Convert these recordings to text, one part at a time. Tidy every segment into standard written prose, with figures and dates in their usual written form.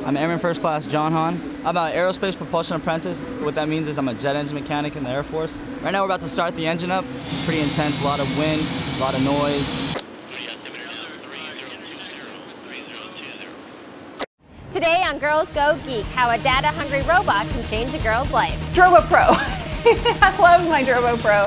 I'm Airman First Class John Hahn. I'm an aerospace propulsion apprentice. What that means is I'm a jet engine mechanic in the Air Force. Right now we're about to start the engine up. Pretty intense, a lot of wind, a lot of noise. Today on Girls Go Geek, how a data-hungry robot can change a girl's life. Drobo Pro. I love my Drobo Pro.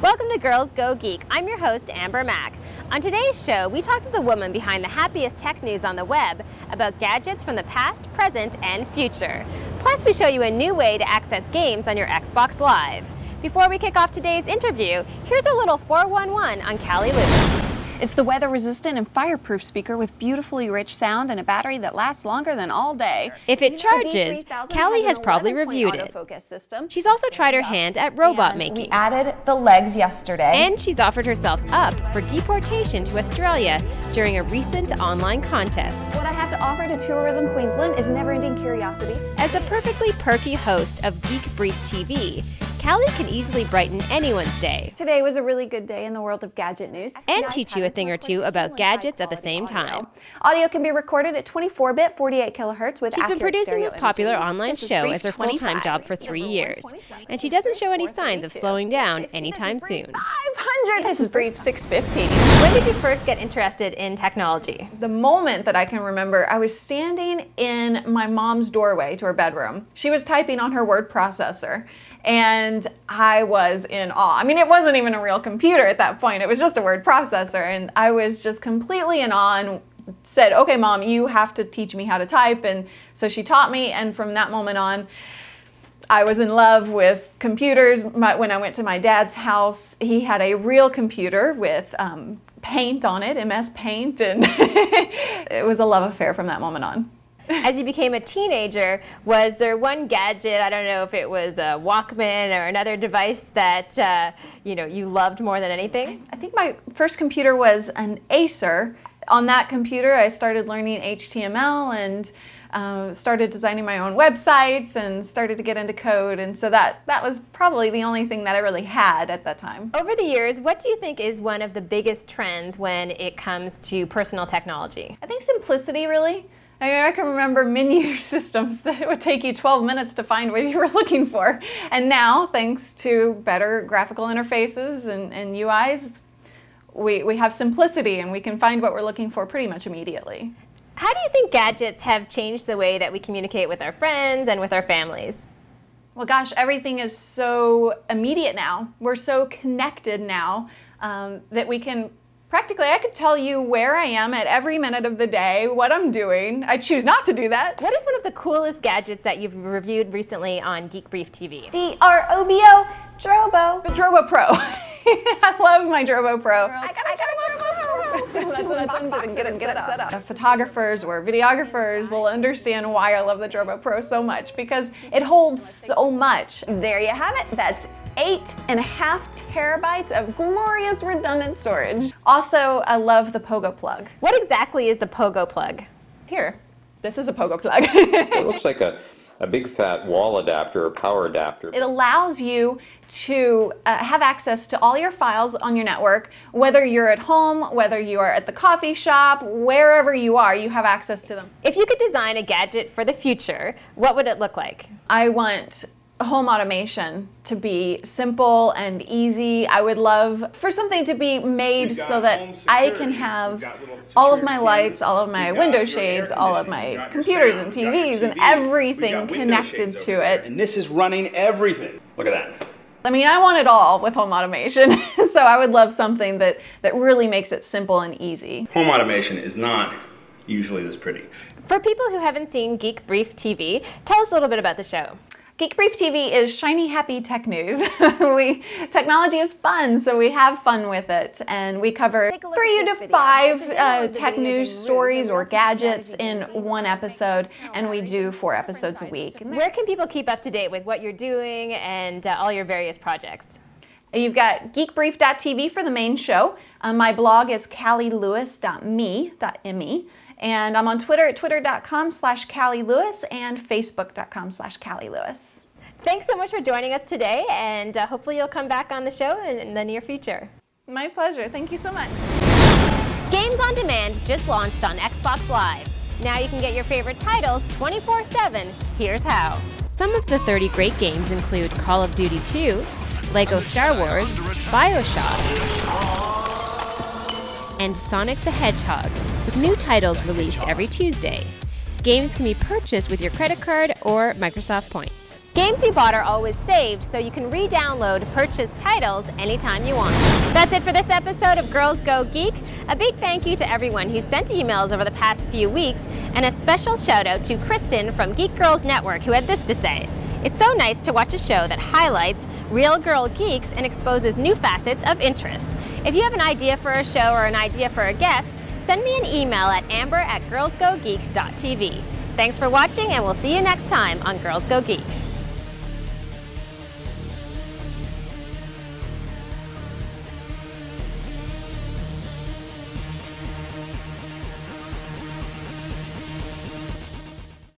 Welcome to Girls Go Geek. I'm your host, Amber Mack. On today's show, we talk to the woman behind the happiest tech news on the web about gadgets from the past, present, and future. Plus, we show you a new way to access games on your Xbox Live. Before we kick off today's interview, here's a little 411 on Cali Lewis. It's the weather-resistant and fireproof speaker with beautifully rich sound and a battery that lasts longer than all day. If it charges, Cali has probably reviewed it. She's also tried her hand at robot making. We added the legs yesterday. And she's offered herself up for deportation to Australia during a recent online contest. What I have to offer to Tourism Queensland is never-ending curiosity. As a perfectly perky host of Geek Brief TV, Cali can easily brighten anyone's day. Today was a really good day in the world of gadget news. And teach you a thing or two about gadgets at the same time. Audio can be recorded at 24-bit, 48 kilohertz with She's been producing this popular online show as her full-time job for 3 years. And she doesn't show any signs of slowing down anytime soon. 500! This is Brief 615. When did you first get interested in technology? The moment that I can remember, I was standing in my mom's doorway to her bedroom. She was typing on her word processor. And I was in awe. I mean, it wasn't even a real computer at that point. It was just a word processor. And I was just completely in awe and said, okay, Mom, you have to teach me how to type. And so she taught me. And from that moment on, I was in love with computers. When I went to my dad's house, he had a real computer with paint on it, MS Paint. And it was a love affair from that moment on. As you became a teenager, was there one gadget, I don't know if it was a Walkman or another device that you loved more than anything? I think my first computer was an Acer. On that computer, I started learning HTML and started designing my own websites and started to get into code. And so that was probably the only thing that I really had at that time. Over the years, what do you think is one of the biggest trends when it comes to personal technology? I think simplicity, really. I mean, I can remember menu systems that it would take you 12 minutes to find what you were looking for. And now, thanks to better graphical interfaces and UIs, we have simplicity and we can find what we're looking for pretty much immediately. How do you think gadgets have changed the way that we communicate with our friends and with our families? Well, gosh, everything is so immediate now. We're so connected now that we can practically, I could tell you where I am at every minute of the day, what I'm doing. I choose not to do that. What is one of the coolest gadgets that you've reviewed recently on Geek Brief TV? D-R-O-B-O, Drobo. The Drobo Pro. I love my Drobo Pro. I got a Drobo Pro. That's what I'm doing. Get it set up. Photographers or videographers will understand why I love the Drobo Pro so much because it holds so much. There you have it. That's 8.5 terabytes of glorious redundant storage. Also, I love the Pogo plug. What exactly is the Pogo plug? Here, this is a Pogo plug. It looks like a big fat wall adapter or power adapter. It allows you to have access to all your files on your network, whether you're at home, whether you are at the coffee shop, wherever you are, you have access to them. If you could design a gadget for the future, what would it look like? I want home automation to be simple and easy. I would love for something to be made so that I can have all of my lights, all of my window shades, all of my computers and TVs and everything connected to it. And this is running everything. Look at that. I mean, I want it all with home automation. So I would love something that really makes it simple and easy. Home automation is not usually this pretty. For people who haven't seen Geek Brief TV, tell us a little bit about the show. Geek Brief TV is shiny, happy tech news. Technology is fun, so we have fun with it. And we cover 3 to 5 tech news stories or gadgets in one episode, and we do 4 episodes a week. Where can people keep up to date with what you're doing and all your various projects? You've got geekbrief.tv for the main show. My blog is calilewis.me. And I'm on Twitter at twitter.com/Cali Lewis and Facebook.com/Cali Lewis. Thanks so much for joining us today, and hopefully you'll come back on the show in the near future. My pleasure. Thank you so much. Games on Demand just launched on Xbox Live. Now you can get your favorite titles 24/7. Here's how. Some of the 30 great games include Call of Duty 2, Lego Star Wars, BioShock, and Sonic the Hedgehog, with new titles released every Tuesday. Games can be purchased with your credit card or Microsoft points. Games you bought are always saved, so you can re-download purchased titles anytime you want. That's it for this episode of Girls Go Geek. A big thank you to everyone who sent emails over the past few weeks, and a special shout out to Kristen from Geek Girls Network, who had this to say. It's so nice to watch a show that highlights real girl geeks and exposes new facets of interest. If you have an idea for a show or an idea for a guest, send me an email at amber@girlsgogeek.tv. Thanks for watching, and we'll see you next time on Girls Go Geek.